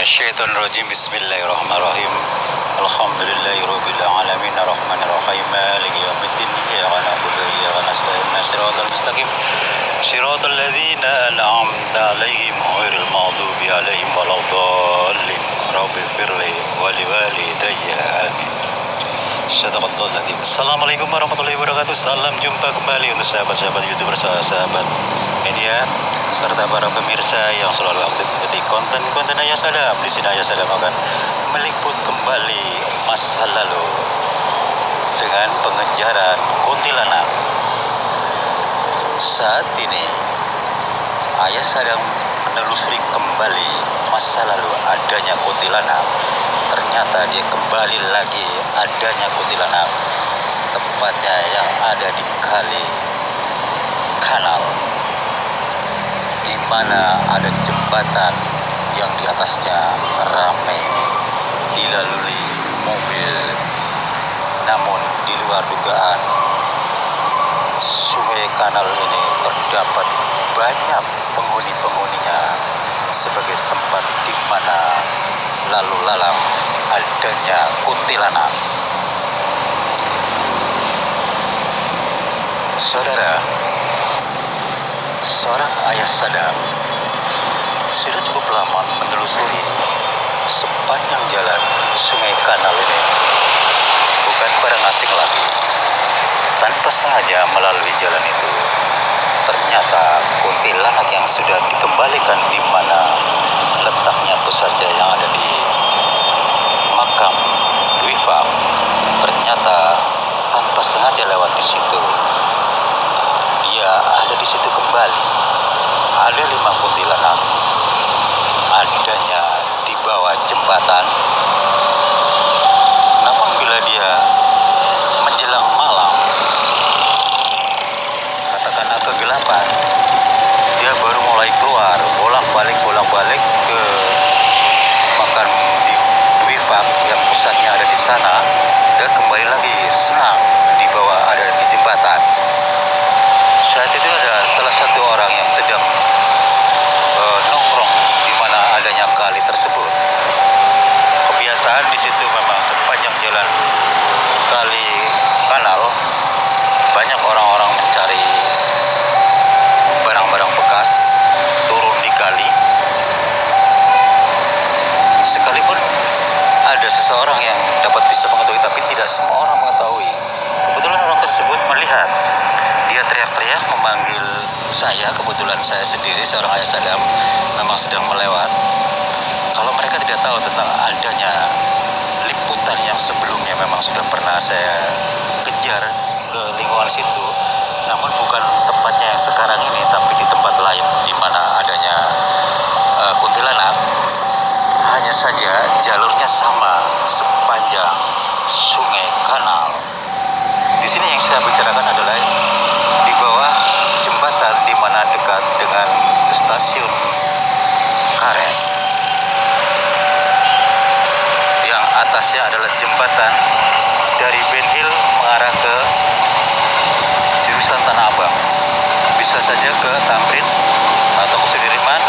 Minasyaitonirrajim. Bismillahirrahmanirrahim. Alhamdulillahirabbil alamin arrahmanirrahim maliki yaumiddin iyyaka na'budu wa iyyaka nasta'in ihdinas mustaqim shiratal ladzina an'amta 'alaihim ghairil maghdubi 'alaihim waladdallin. Rabbighfirli wa liwalidayya amin. Shadaqallahul adzim. Assalamualaikum warahmatullahi wabarakatuh. Salam jumpa kembali untuk sahabat-sahabat YouTuber, sahabat media, serta para pemirsa yang selalu aktif mengikuti konten-konten Ayah Sadam. Di sini Ayah Sadam akan meliput kembali masa lalu dengan pengejaran kuntilanak. Saat ini Ayah Sadam menelusuri kembali masa lalu adanya kuntilanak. Ternyata dia kembali lagi adanya kuntilanak, tepatnya yang ada di kali kanal, di mana ada jembatan yang di atasnya ramai dilalui mobil. Namun di luar dugaan, sungai kanal ini terdapat banyak penghuni-penghuninya sebagai tempat di mana lalu lalang adanya kuntilanak. Saudara, seorang Ayah Sadam sudah cukup lama menelusuri sepanjang jalan sungai kanal ini. Bukan barang asing lagi. Tanpa sengaja melalui jalan itu, ternyata kuntilanak yang sudah dikembalikan di mana letaknya itu saja yang ada di makam Dwi Fang. Ternyata tanpa sengaja lewat di situ, dia ada di situ kembali. Ada 5 kuntilanak adanya di bawah jembatan. Namun bila dia menjelang malam, katakanlah kegelapan, dia baru mulai keluar bolak-balik ke makam di Dwi Fang yang pusatnya ada di sana, dan kembali lagi senang di bawah ada di jembatan. Saat itu ada salah satu orang yang sedang nongkrong di mana adanya kali tersebut. Kebiasaan di situ memang sepanjang jalan kali kanal banyak orang-orang mencari barang-barang bekas turun di kali. Sekalipun ada seseorang yang dapat bisa mengetahui, tapi tidak semua orang mengetahui. Kebetulan orang tersebut melihat, dia teriak-teriak memanggil saya. Kebetulan saya sendiri seorang Ayah Sadam memang sedang melewat. Kalau mereka tidak tahu tentang adanya liputan yang sebelumnya memang sudah pernah saya kejar ke lingkungan situ, namun bukan tempatnya yang sekarang ini, tapi di tempat lain di mana adanya kuntilanak. Hanya saja jalurnya sama sepanjang sungai kanal. Di sini yang saya bicarakan adalah di bawah jembatan di mana dekat dengan stasiun karet. Yang atasnya adalah jembatan dari Ben Hill mengarah ke jurusan Tanah Abang. Bisa saja ke Tamrin atau ke Sudirman.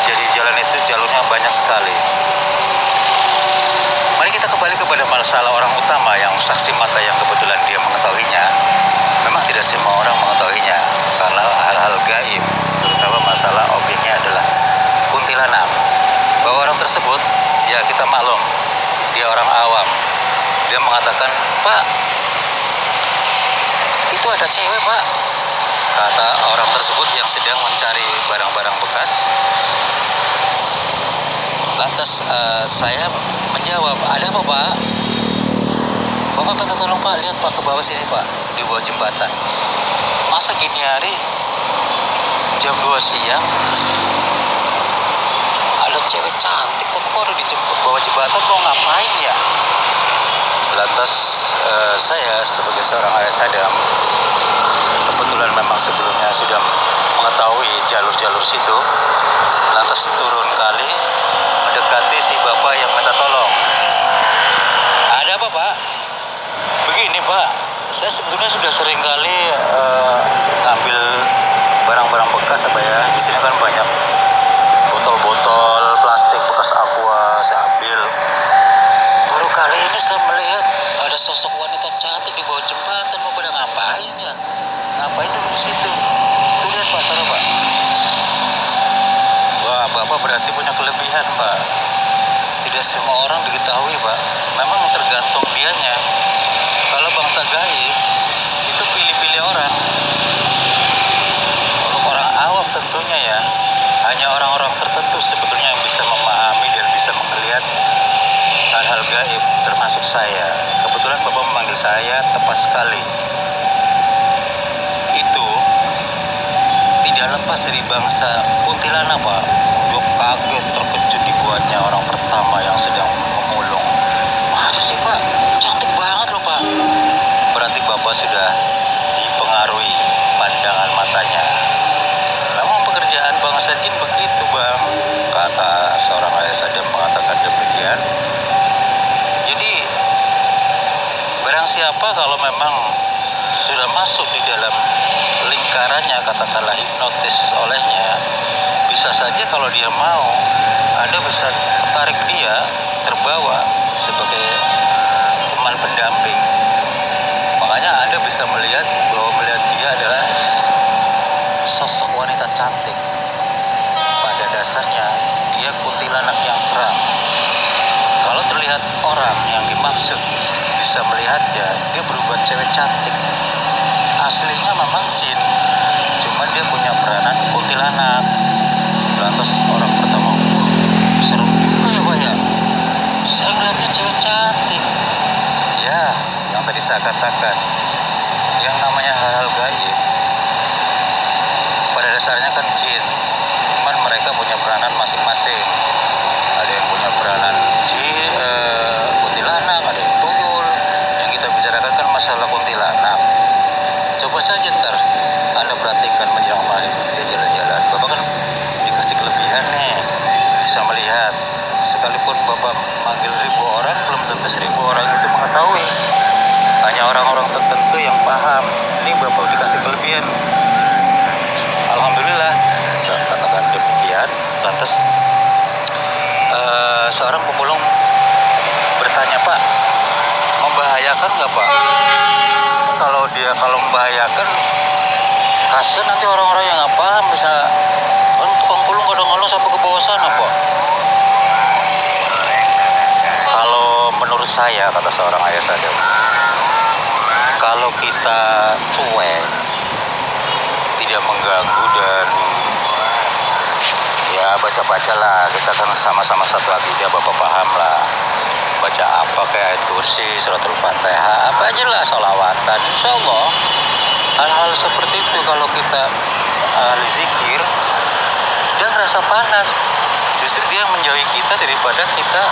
Jadi jalan itu jalurnya banyak sekali. Mari kita kembali kepada masalah orang utama yang saksi mata yang kebetulan dia mengetahuinya. Memang tidak semua orang mengetahuinya karena hal-hal gaib, terutama masalah objeknya adalah kuntilanak. Bahwa orang tersebut, ya kita maklum, dia orang awam. Dia mengatakan, "Pak, itu ada cewek, Pak," kata orang tersebut yang sedang mencari barang-barang bekas. Lantas saya menjawab, "Ada apa, Pak?" "Bapak minta tolong, Pak, lihat Pak ke bawah sini, Pak, di bawah jembatan. Masa gini hari jam 2 siang ada cewek cantik, tapi kok ada di bawah jembatan, mau ngapain ya?" Lantas saya sebagai seorang Ayah Sadam, kebetulan memang sebelumnya sudah mengetahui jalur-jalur situ, lantas turun kali mendekati si bapak yang minta tolong. "Ada apa, Pak?" "Begini, Pak, saya sebetulnya sudah sering kali ngambil barang-barang bekas, apa ya. Di sini kan banyak botol-botol plastik Bapak berarti punya kelebihan, Pak. Tidak semua orang diketahui, Pak. Memang tergantung dianya. Kalau bangsa gaib itu pilih-pilih orang. Untuk orang awam tentunya ya, hanya orang-orang tertentu sebetulnya yang bisa memahami dan bisa melihat hal-hal gaib, termasuk saya. Kebetulan Bapak memanggil saya tepat sekali. Itu tidak lepas dari bangsa kuntilanak, Pak. Untuk kaget, terkejut dibuatnya orang pertama yang sedang memulung. Masa sih, Pak? Cantik banget loh, Pak. Berarti Bapak sudah dipengaruhi pandangan matanya. Memang pekerjaan bangsa jin begitu, Bang. Kata seorang ayah saja mengatakan demikian. Jadi, barang siapa kalau memang sudah masuk di dalam lingkarannya, katakanlah hipnotis olehnya, bisa saja kalau dia mau, Anda bisa tertarik dia, terbawa sebagai teman pendamping. Makanya Anda bisa melihat bahwa melihat dia adalah sosok wanita cantik. Pada dasarnya dia kuntilanak yang seram. Kalau terlihat orang yang dimaksud bisa melihatnya, dia berubah cewek cantik. Aslinya memang jin, cuma dia punya peranan kuntilanak. Lantas orang pertama, serem juga ya, Pak ya. Saya ngeliatnya cewek cantik. Ya, yang tadi saya katakan, yang namanya hal-hal gaib pada dasarnya kan jin, cuman mereka punya peranan masing-masing. Ada yang punya peranan kuntilanak, ada yang tuyul. Yang kita bicarakan kan masalah kuntilanak. Coba saja ntar Anda perhatikan menjelang malam dia jalan-jalan. Bapak kan dikasih kelebihan nih, bisa melihat. Sekalipun Bapak manggil 1000 orang, belum tentu 1000 orang itu mengetahui. Hanya orang-orang tertentu yang paham. Ini Bapak dikasih kelebihan. Alhamdulillah, saya katakan demikian. Lantas seorang pemulung bertanya, Pak, membahayakan nggak, Pak? Kalau membahayakan, kasihan nanti orang-orang yang nggak paham bisa kan tukang pulung kadang-kadang sampai ke bawah sana, Pak. Kalau menurut saya, kata seorang ayah saya, kalau kita cuek, tidak mengganggu dan ya baca-bacalah, kita kan sama-sama satu akidah, Bapak paham lah. Baca apa kayak ayat kursi, suratul fatihah, apa aja lah, sholawatan, insya Allah hal-hal seperti itu kalau kita ahli zikir, dia ngerasa panas, justru dia menjauhi kita daripada kita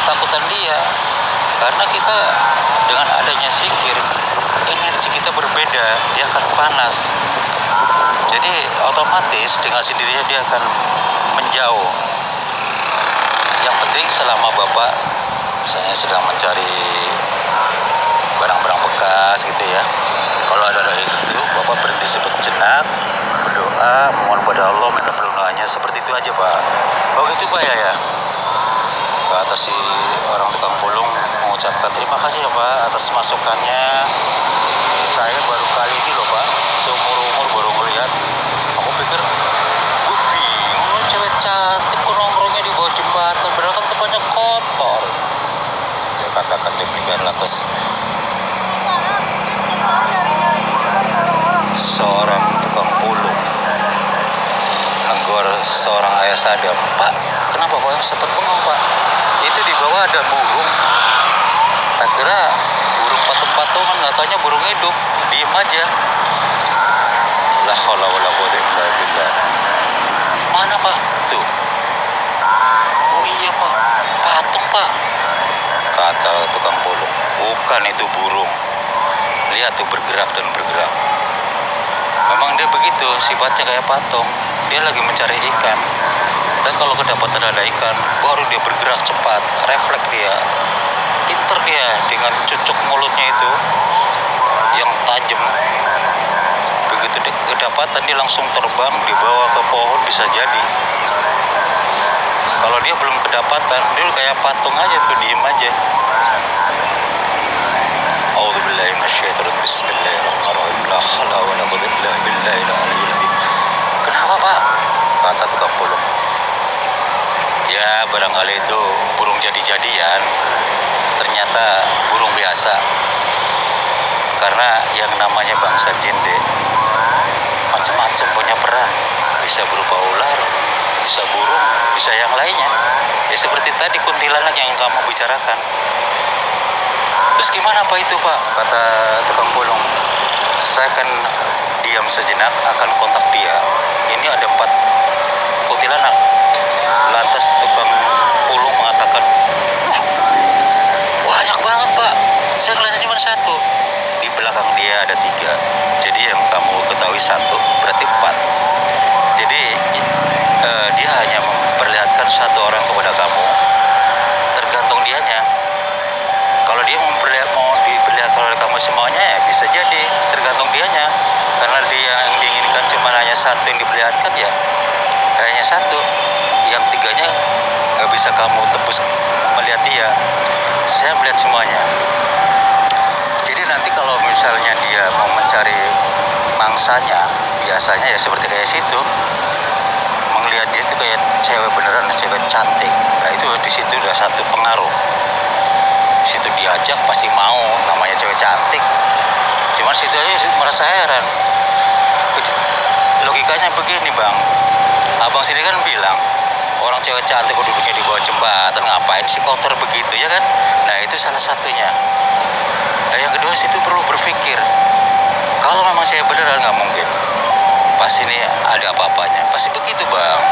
ketakutan dia. Karena kita dengan adanya zikir, energi kita berbeda, dia akan panas. Jadi otomatis dengan sendirinya dia akan menjauh. Yang penting selama Bapak misalnya sedang mencari barang-barang bekas gitu ya, kalau ada dari itu Bapak berhenti sejenak, berdoa, mohon pada Allah, minta perlindungannya, seperti itu aja, Pak. Begitu, Pak ya. Kata si orang tukang pulung mengucapkan terima kasih ya, Pak, atas masukannya. Saya baru kali ini loh, Pak, seumur-umur baru melihat. Aku pikir, gue bingung, cewek cantik kok nongkrongnya di bawah jembatan, padahal kan tempatnya kotor. Dia katakan demikian. Lantas seorang tukang pulung negor seorang ayah sadam, Pak, kenapa Pak sempat bengong, Pak? Itu di bawah ada burung. Akhirnya burung patung-patungan, nggak taunya burung hidup, diem aja. La haula wala quwwata illa billah. Mana, Pak? Tuh. Oh iya, Pak, patung, Pak, kata tukang pulung. Bukan, itu burung. Lihat tuh, bergerak dan bergerak. Memang dia begitu, sifatnya kayak patung. Dia lagi mencari ikan. Dan kalau kedapatan ada ikan, baru dia bergerak cepat, refleks dia. Pinter dia dengan cucuk mulutnya itu yang tajam. Begitu kedapatan dia langsung terbang, dibawa ke pohon, bisa jadi. Kalau dia belum kedapatan, dia kayak patung aja tuh, diem aja. A'udzubillahi minasyaitonir rajim. Bismillahirrahmanirrahim. La haula wala quwwata illa billahil aliyyil azim. barangkali itu burung jadi-jadian, ternyata burung biasa. Karena yang namanya bangsa jin deh, macam-macam punya peran, bisa berupa ular, bisa burung, bisa yang lainnya. Ya seperti tadi kuntilanak yang kamu bicarakan. Terus gimana Pak itu Pak? Kata tukang pulung. Saya akan diam sejenak, akan kontak dia. Ini ada 4 kuntilanak. Lantas tukang pulung mengatakan, wah banyak banget Pak. Saya ngeliatnya cuma 1. Di belakang dia ada 3. Jadi yang kamu ketahui 1 berarti 4. Jadi dia hanya memperlihatkan 1 orang kepada kamu. Tergantung dianya. Kalau dia mau diperlihatkan oleh kamu semuanya, ya bisa jadi tergantung dianya. Karena dia yang diinginkan cuma hanya 1 yang diperlihatkan, ya hanya 1. Yang 3-nya nggak bisa kamu tebus melihat dia. Saya melihat semuanya. Jadi nanti kalau misalnya dia mau mencari mangsanya, biasanya ya seperti kayak situ, melihat dia itu kayak cewek beneran, cewek cantik. Nah itu di situ udah 1 pengaruh. Di situ diajak pasti mau, namanya cewek cantik. Cuman situ aja merasa heran. Logikanya begini Bang, abang sini kan bilang orang cewek cantik duduknya di bawah jembatan, ngapain sih kotor begitu ya kan? Nah itu salah satunya. Nah yang kedua situ perlu berpikir, kalau memang saya beneran nggak mungkin, pasti ini ada apa-apanya, pasti begitu Bang.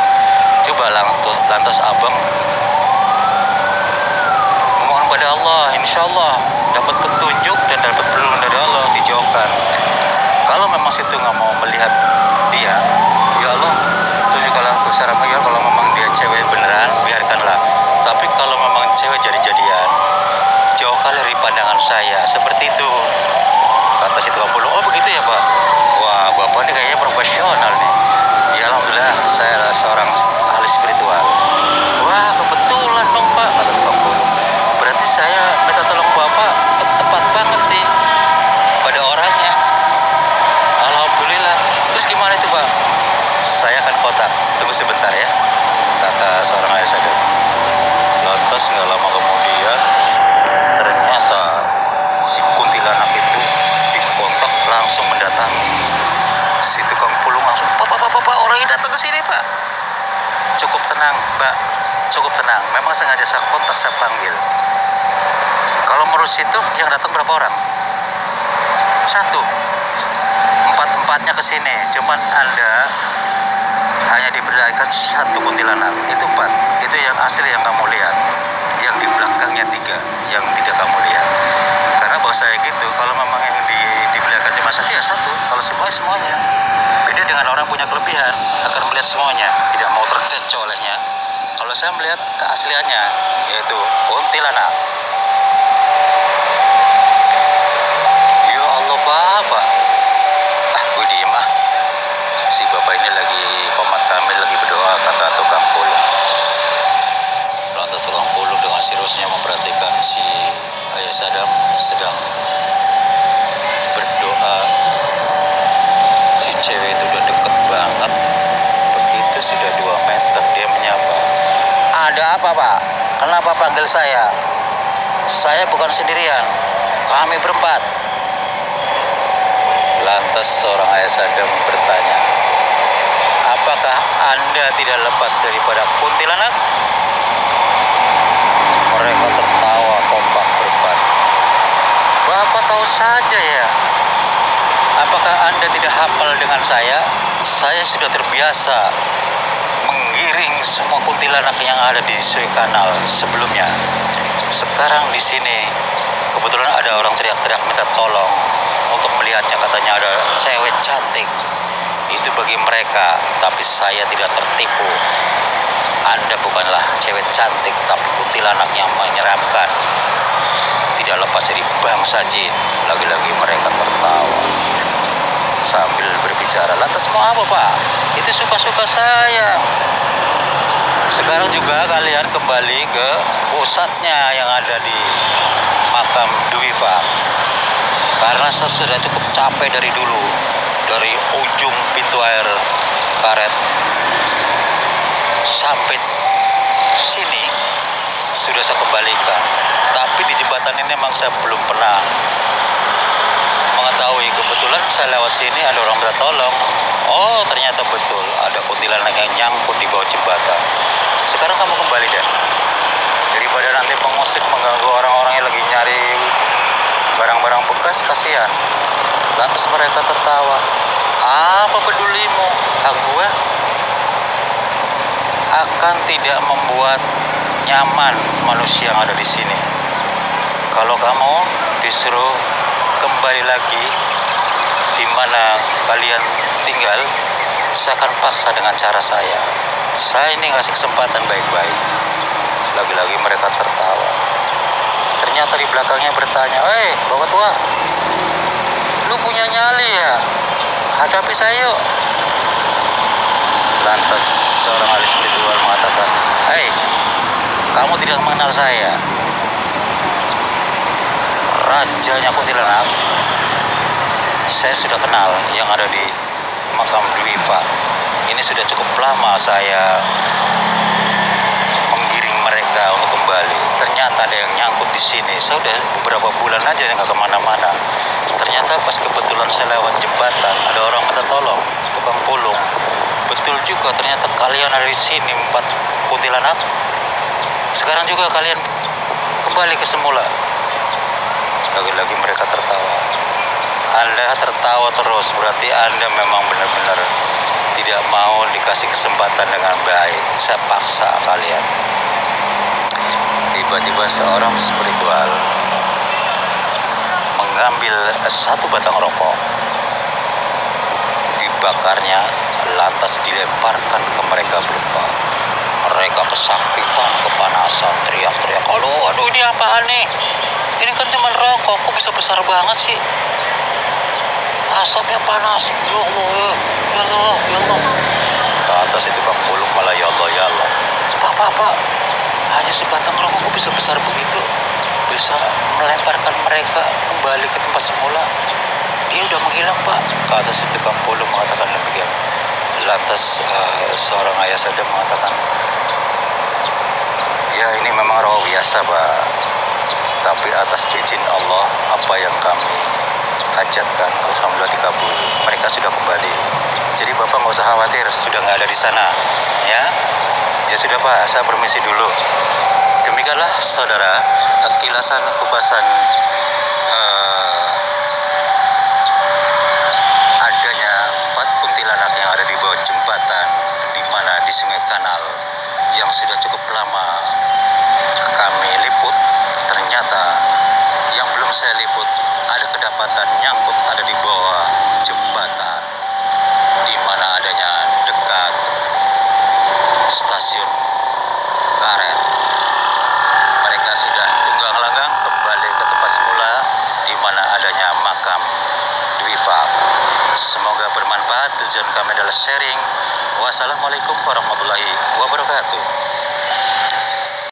Coba lantas abang memohon pada Allah, insya Allah dapat petunjuk dan dapat perlindungan dari Allah, dijauhkan. Kalau memang situ nggak mau melihat dia, ya Allah tunjukkanlah secara ya, kalau memang dia cewek beneran, biarkanlah. Tapi kalau memang cewek jadi-jadian, jauhkan dari pandangan saya, seperti itu kata si tukang pulung. Oh begitu ya Pak? Wah Bapak ini kayaknya profesional nih. Ya alhamdulillah saya seorang ahli spiritual. Wah kebetulan dong Pak, kata tukang pulung. Berarti saya minta tolong Bapak tepat banget nih pada orangnya. Alhamdulillah. Terus gimana itu Pak? Saya akan kontak, tunggu sebentar ya, kata seorang ayah sadar. Lantas nggak lama kemudian ternyata si kuntilanak itu dikontak langsung mendatangi. Si tukang pulung langsung, Pak, orangnya datang ke sini Pak. Cukup tenang Mbak, cukup tenang. Memang sengaja saya kontak, saya panggil. Kalau menurut situ yang datang berapa orang? 1. 4-4-nya ke sini. Cuman Anda hanya diperlihatkan 1 kuntilanak. Itu 4. Itu yang asli yang kamu lihat. Yang di belakangnya 3 yang tidak kamu lihat. Karena bahwa saya gitu, kalau memang yang diperlihatkan cuma 1 ya 1. Kalau semuanya. Beda dengan orang punya kelebihan, akan melihat semuanya, tidak mau terkecoh olehnya. Kalau saya melihat keasliannya, yaitu kuntilanak. Ya Allah Bapak. Gue diem ah. Si Bapak ini lagi komat kamil, lagi berdoa, kata tukang pulung. Lantas tukang pulung dengan seriusnya memperhatikan si ayah Sadam sedang berdoa. Si cewek itu udah deket banget. Begitu sudah 2 meter dia menyapa. Ada apa Pak? Kenapa panggil saya? Saya bukan sendirian, kami berempat. Lantas seorang ayah Sadam bertanya, apakah Anda tidak lepas daripada kuntilanak? Mereka tertawa kompak berempat. Bapak tahu saja ya. Apakah Anda tidak hafal dengan saya? Saya sudah terbiasa menggiring semua kuntilanak yang ada di Sui Kanal sebelumnya. Sekarang di sini kebetulan ada orang teriak-teriak minta tolong untuk melihatnya, katanya ada cewek cantik. Itu bagi mereka, tapi saya tidak tertipu. Anda bukanlah cewek cantik, tapi kuntilanak yang menyeramkan. Tidak lepas dari bangsa jin. Lagi-lagi mereka tertawa sambil berbicara. Lantas mau apa Pak? Itu suka-suka saya. Sekarang juga kalian kembali ke pusatnya yang ada di makam Dwi Pak. Karena saya sudah cukup capek dari dulu, dari ujung pintu air karet sampai sini sudah saya kembalikan. Tapi di jembatan ini memang saya belum pernah mengetahui. Kebetulan saya lewat sini ada orang minta tolong. Oh, ternyata betul ada kuntilanak yang nyangkut di bawah jembatan. Sekarang kamu kembali deh. Daripada nanti mengusik mengganggu orang-orang yang lagi nyari barang-barang bekas, kasihan. Lantas mereka tertawa. Apa pedulimu? Hak gue akan tidak membuat nyaman manusia yang ada di sini. Kalau kamu disuruh kembali lagi di mana kalian tinggal, saya akan paksa dengan cara saya. Saya ini ngasih kesempatan baik-baik. Lagi-lagi mereka tertawa. Ternyata di belakangnya bertanya, bapak tua, lu punya nyali ya? Hadapi saya yuk. Lantas seorang ahli spiritual mengatakan, kamu tidak mengenal saya. Rajanya kuntilanak saya sudah kenal, yang ada di makam Dwipa. Ini sudah cukup lama saya menggiring mereka untuk kembali. Ternyata ada yang nyangkut di sini. Saya udah beberapa bulan aja nggak kemana-mana. Ternyata pas kebetulan saya lewat jembatan, ada orang minta tolong, tukang pulung. Betul juga, ternyata kalian ada di sini, 4 kuntilanak. Sekarang juga kalian kembali ke semula. Lagi-lagi mereka tertawa. Anda tertawa terus, berarti Anda memang benar-benar tidak mau dikasih kesempatan dengan baik. Saya paksa kalian. Tiba-tiba seorang spiritual mengambil 1 batang rokok, dibakarnya, lantas dilemparkan ke mereka berempat. Mereka kesakitan, kepanasan, teriak-teriak, aduh ini apaan nih? Ini kan cuma rokok, kok bisa besar banget sih? Asapnya panas, ya Allah, ya Allah, ya Allah. Ke atas itu Kang Pulung malah ya Allah, ya Allah. Pak, hanya sebatang rokok kok bisa besar begitu? Bisa melemparkan mereka kembali ke tempat semula. Dia udah menghilang, Pak. Ke atas itu Kang Pulung mengatakan demikian. Lantas seorang ayah saja mengatakan, ya ini memang roh biasa, Pak. Tapi atas izin Allah, apa yang kami hajatkan, alhamdulillah dikabul. Mereka sudah kembali. Jadi Bapak nggak usah khawatir, sudah nggak ada di sana. Ya sudah Pak, saya permisi dulu. Demikianlah saudara, kilasan kupasan adanya 4 kuntilanak yang ada di bawah jembatan, di mana di Sungai Kanal yang sudah cukup lama kami liput. Ternyata yang belum saya liput ada kedapatan nyangkut ada di bawah jembatan, di mana adanya dekat stasiun karet. Mereka sudah tunggang langgang kembali ke tempat semula, di mana adanya makam Dwipa. Semoga bermanfaat. Tujuan kami adalah sharing. Wassalamualaikum warahmatullahi wabarakatuh.